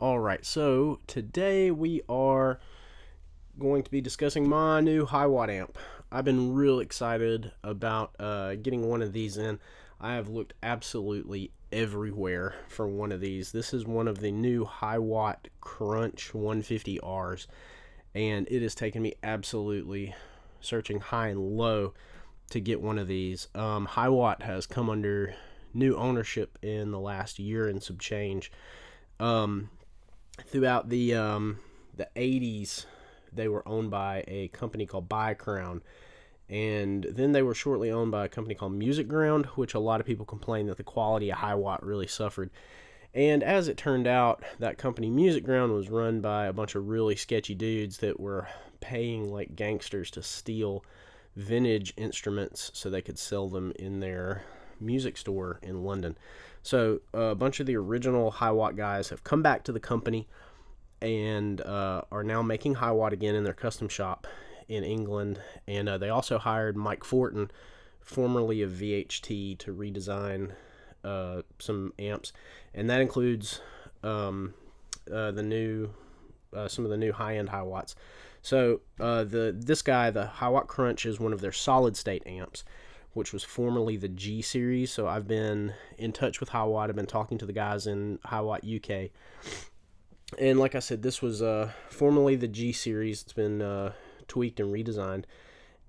Alright, so today we are going to be discussing my new Hiwatt amp. I've been real excited about getting one of these in. I have looked absolutely everywhere for one of these. This is one of the new Hiwatt Crunch 150Rs, and it has taken me absolutely searching high and low to get one of these. Hiwatt has come under new ownership in the last year and some change. Throughout the 80s, they were owned by a company called Crown, and then they were shortly owned by a company called Music Ground, which a lot of people complained that the quality of Hiwatt really suffered. And as it turned out, that company Music Ground was run by a bunch of really sketchy dudes that were paying like gangsters to steal vintage instruments so they could sell them in their music store in London. So a bunch of the original Hiwatt guys have come back to the company and are now making Hiwatt again in their custom shop in England. And they also hired Mike Fortin, formerly of VHT, to redesign some amps, and that includes the new some of the new high-end Hiwatts. So this guy, the Hiwatt Crunch, is one of their solid state amps, which was formerly the G series. So I've been in touch with Hiwatt. I've been talking to the guys in Hiwatt UK, and like I said, this was formerly the G series. It's been tweaked and redesigned,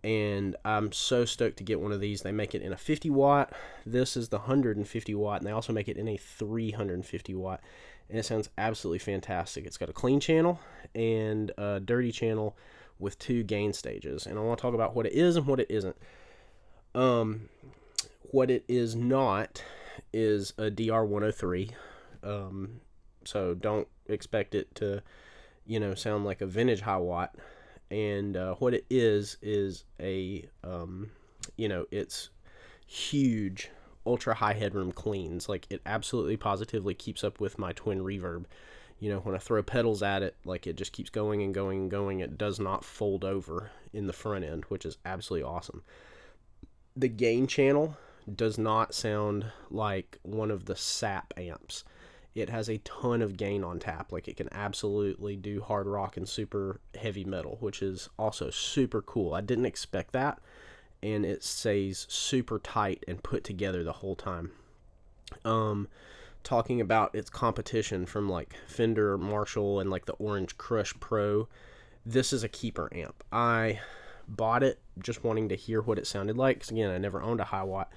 and I'm so stoked to get one of these. They make it in a 50 watt. This is the 150 watt, and they also make it in a 350 watt, and it sounds absolutely fantastic. It's got a clean channel and a dirty channel with 2 gain stages, and I want to talk about what it is and what it isn't. What it is not is a DR103. So don't expect it to, sound like a vintage Hiwatt. And what it is a, it's huge, ultra high headroom cleans. Like, it absolutely positively keeps up with my twin reverb. When I throw pedals at it, like, it just keeps going and going and going. It does not fold over in the front end, which is absolutely awesome. The gain channel does not sound like one of the SAP amps. It has a ton of gain on tap. Like, it can absolutely do hard rock and super heavy metal, which is also super cool. I didn't expect that, and it stays super tight and put together the whole time. Talking about its competition from like Fender, Marshall, and like the Orange Crush Pro, this is a keeper amp. I bought it just wanting to hear what it sounded like, because again, I never owned a Hiwatt,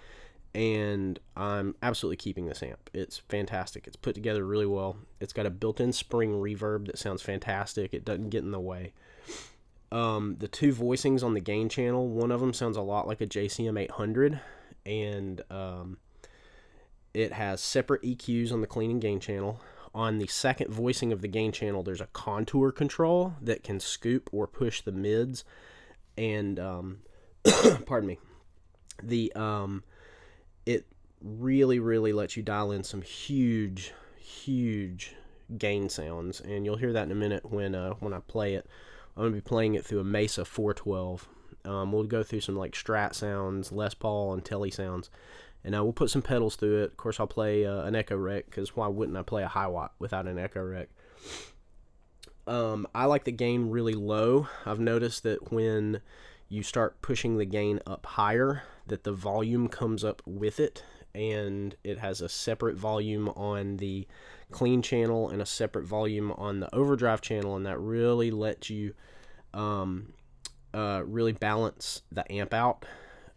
and I'm absolutely keeping this amp. It's fantastic. It's put together really well. It's got a built-in spring reverb that sounds fantastic. It doesn't get in the way. The 2 voicings on the gain channel, one of them sounds a lot like a JCM 800, and it has separate EQs on the clean and gain channel. On the second voicing of the gain channel, there's a contour control that can scoop or push the mids, and pardon me, it really lets you dial in some huge gain sounds, and you'll hear that in a minute when I play it. I'm gonna be playing it through a Mesa 412. We'll go through some like Strat sounds, Les Paul, and Tele sounds, and we'll put some pedals through it. Of course, I'll play an Echorec, because why wouldn't I play a Hiwatt without an Echorec? I like the gain really low. I've noticed that when you start pushing the gain up higher, that the volume comes up with it, and it has a separate volume on the clean channel and a separate volume on the overdrive channel, and that really lets you really balance the amp out.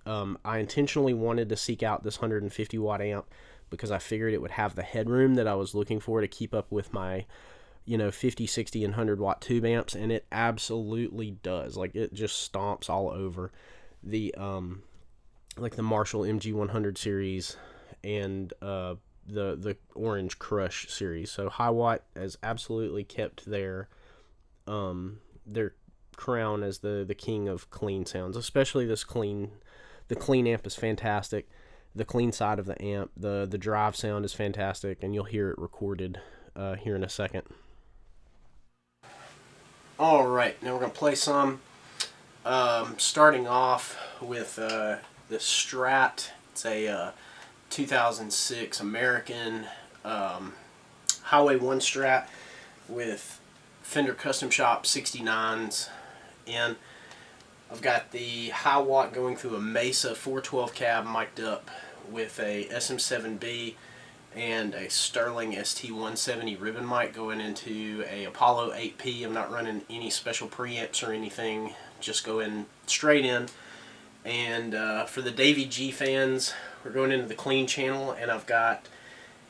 I intentionally wanted to seek out this 150 watt amp because I figured it would have the headroom that I was looking for to keep up with my 50, 60, and 100 watt tube amps, and it absolutely does. Like, it just stomps all over the like the Marshall MG100 series and the Orange Crush series. So Hiwatt has absolutely kept their crown as the king of clean sounds, especially this clean. The clean amp is fantastic. The clean side of the amp, the drive sound is fantastic, and you'll hear it recorded here in a second. Alright, now we're going to play some. Starting off with the Strat. It's a 2006 American Highway 1 Strat. with Fender Custom Shop 69s in. I've got the Hiwatt going through a Mesa 412 cab mic'd up with a SM7B and a Sterling ST170 ribbon mic going into a Apollo 8P. I'm not running any special preamps or anything, just going straight in. And for the Davey G fans, we're going into the clean channel, and I've got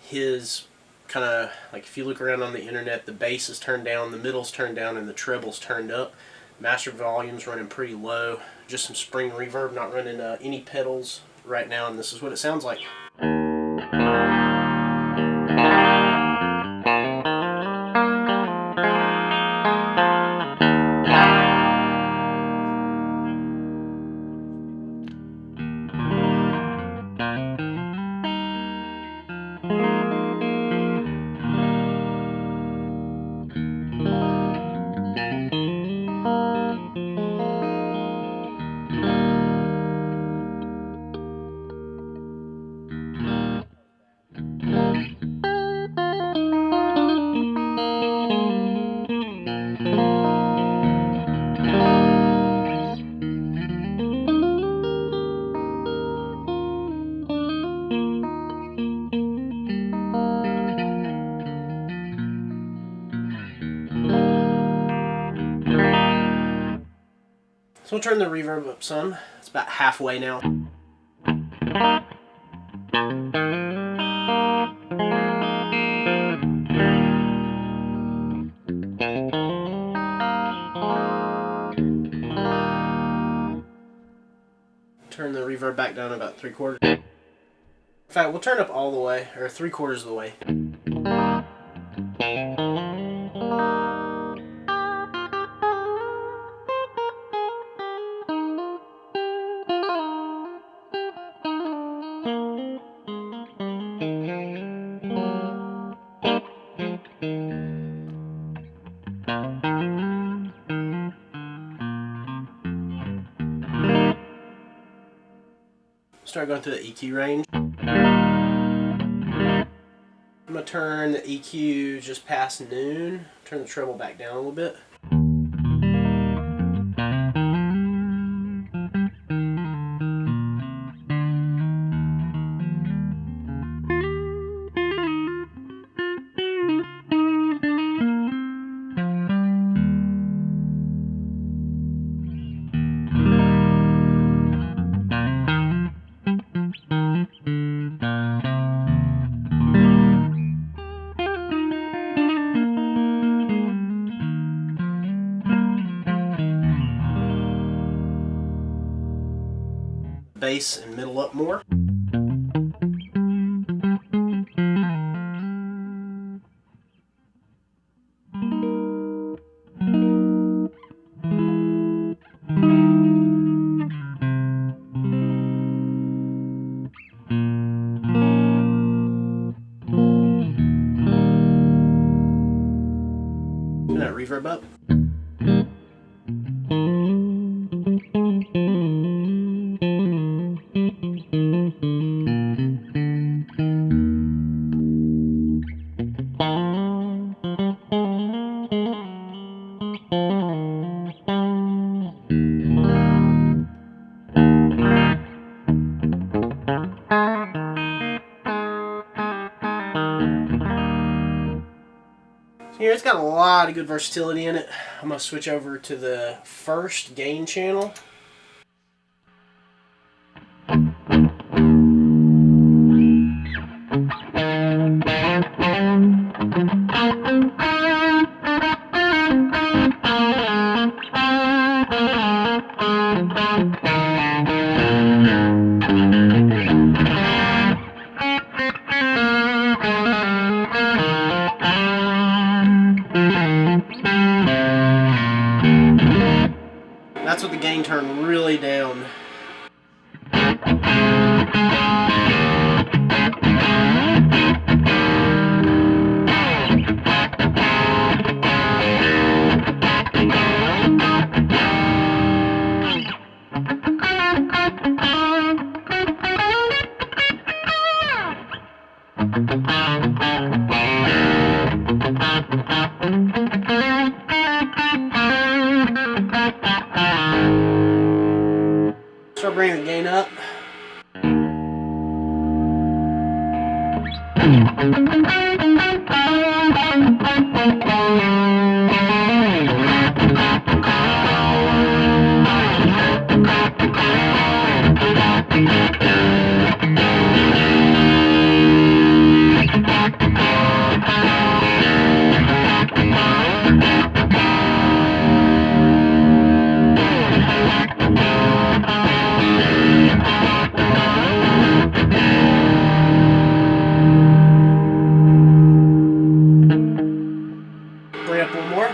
his kind of, like, if you look around on the internet, the bass is turned down, the middle's turned down, and the treble's turned up. Master volume's running pretty low, just some spring reverb, not running any pedals right now, and this is what it sounds like. So we'll turn the reverb up some. It's about halfway now. Turn the reverb back down about 3/4. In fact, we'll turn up all the way, or 3/4 of the way. Start going through the EQ range. I'm going to turn the EQ just past noon, turn the treble back down a little bit. Bass and middle up more. Turn that reverb up. Here, it's got a lot of good versatility in it. I'm going to switch over to the first gain channel. That's what the gain turned really down. Start bringing the gain up. Bring up one more.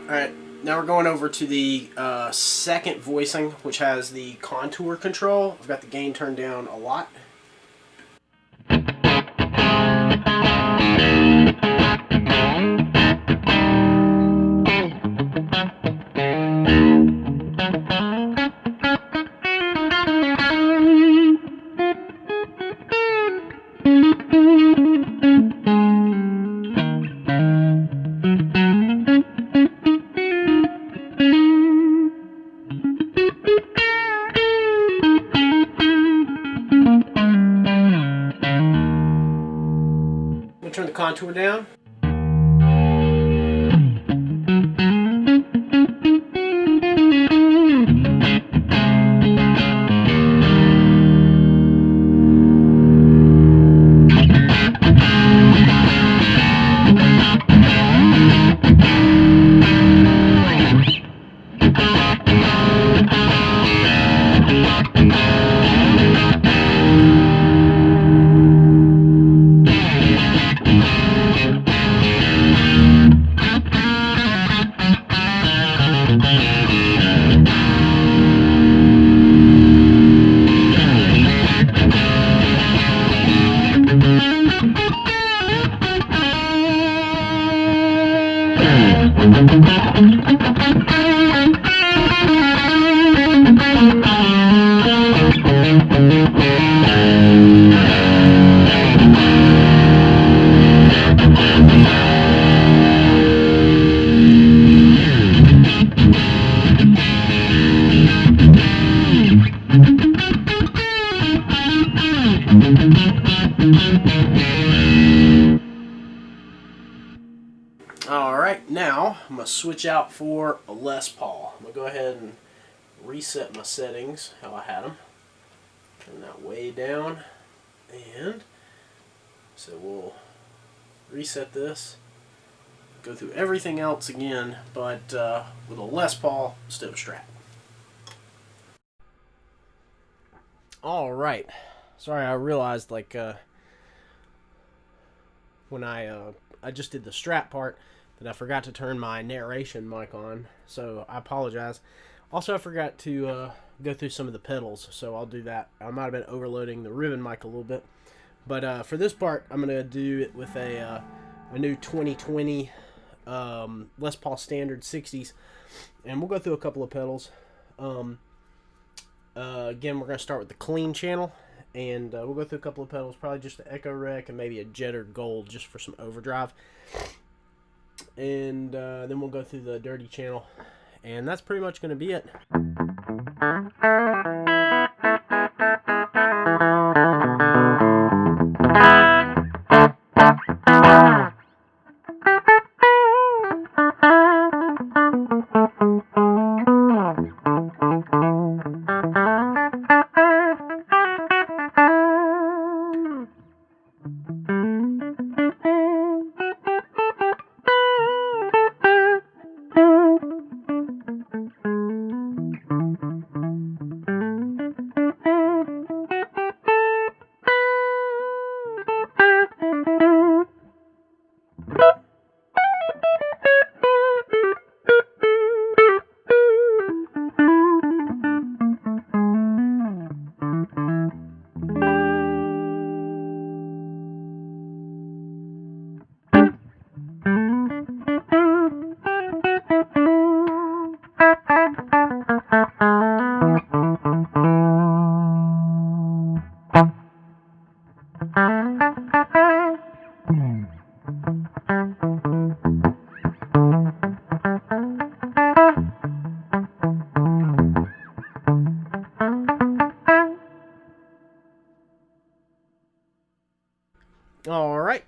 Alright, now we're going over to the second voicing, which has the contour control. I've got the gain turned down a lot. Turn the contour down. Alright, now I'm going to switch out for a Les Paul. I'm going to go ahead and reset my settings how I had them. Turn that way down. And so we'll reset this. Go through everything else again, but with a Les Paul instead of a Strat. Alright. Sorry, I realized like when I just did the Strat part that I forgot to turn my narration mic on, so I apologize. Also, I forgot to go through some of the pedals, so I'll do that. I might have been overloading the ribbon mic a little bit, but for this part, I'm going to do it with a new 2020 Les Paul Standard 60s, and we'll go through a couple of pedals. Again, we're going to start with the clean channel, and we'll go through a couple of pedals, probably just the Echorec and maybe a Jetter Gold just for some overdrive. And then we'll go through the dirty channel, and that's pretty much going to be it. Alright,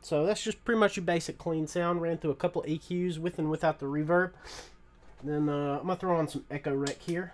so that's just pretty much your basic clean sound. Ran through a couple EQs with and without the reverb. Then I'm going to throw on some Echorec here.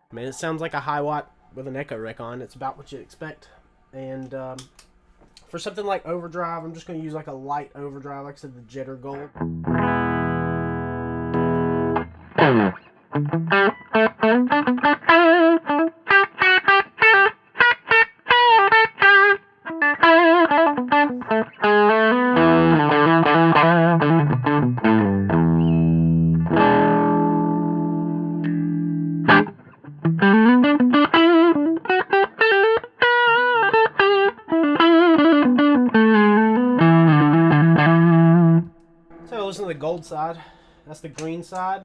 I mean, it sounds like a Hiwatt with an Echorec on. It's about what you'd expect. And for something like overdrive, I'm just going to use like a light overdrive, like I said, the Jitter Gold. So listen to the gold side. That's the green side.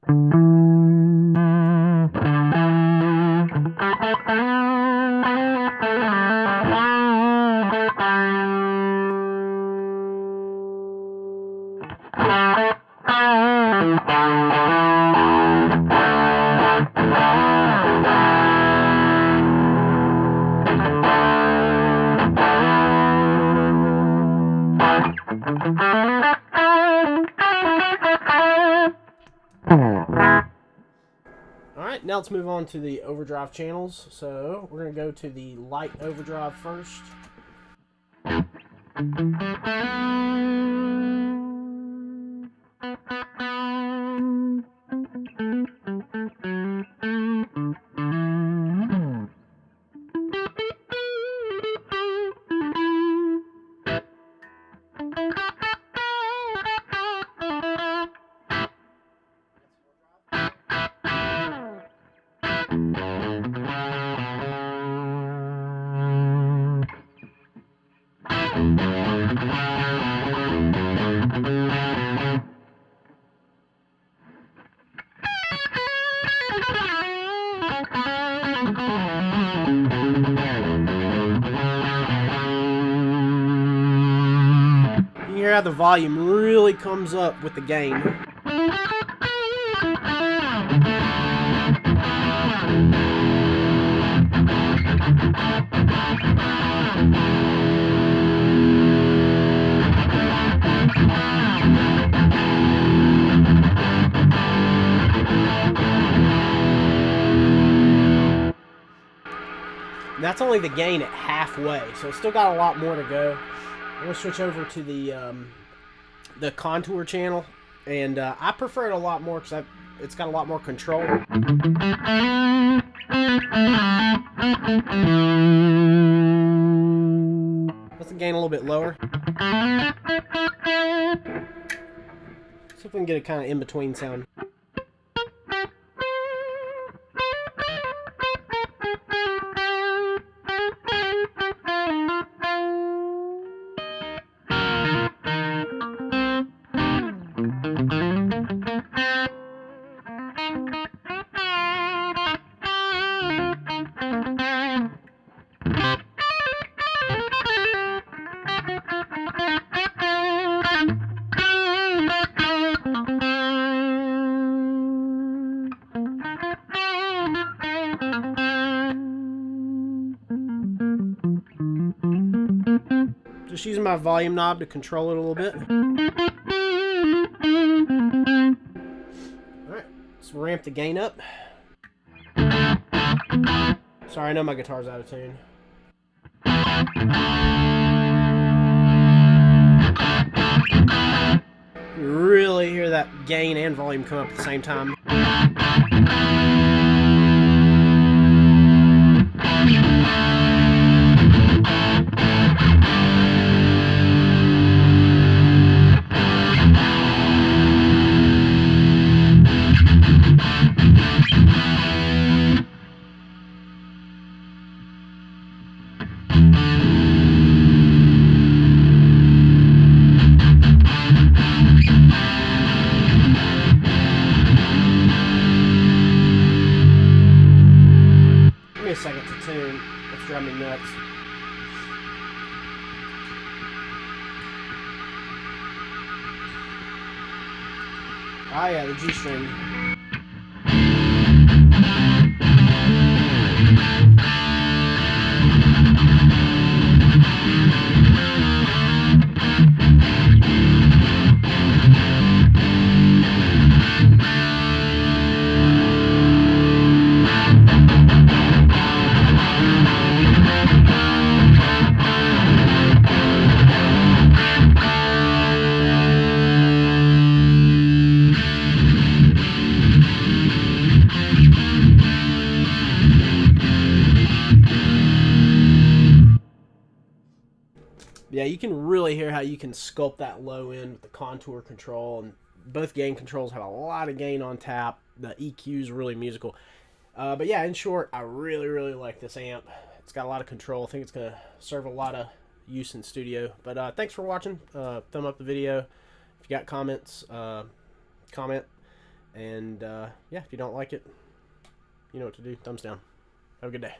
Alright, now let's move on to the overdrive channels. So we're going to go to the light overdrive first. You hear how the volume really comes up with the gain. That's only the gain at halfway, so it's still got a lot more to go. I'm going to switch over to the contour channel, and I prefer it a lot more because it's got a lot more control. Let's the gain a little bit lower. See if we can get a kind of in-between sound. Just using my volume knob to control it a little bit. Alright, let's ramp the gain up. Sorry, I know my guitar's out of tune. You really hear that gain and volume come up at the same time. drive me nuts. Ah, yeah, the G string. Yeah, you can really hear how you can sculpt that low end with the contour control, and both gain controls have a lot of gain on tap. The EQ is really musical. But yeah, in short, I really, really like this amp. It's got a lot of control. I think it's going to serve a lot of use in studio. But thanks for watching. Thumb up the video. If you got comments, comment. And yeah, if you don't like it, you know what to do. Thumbs down. Have a good day.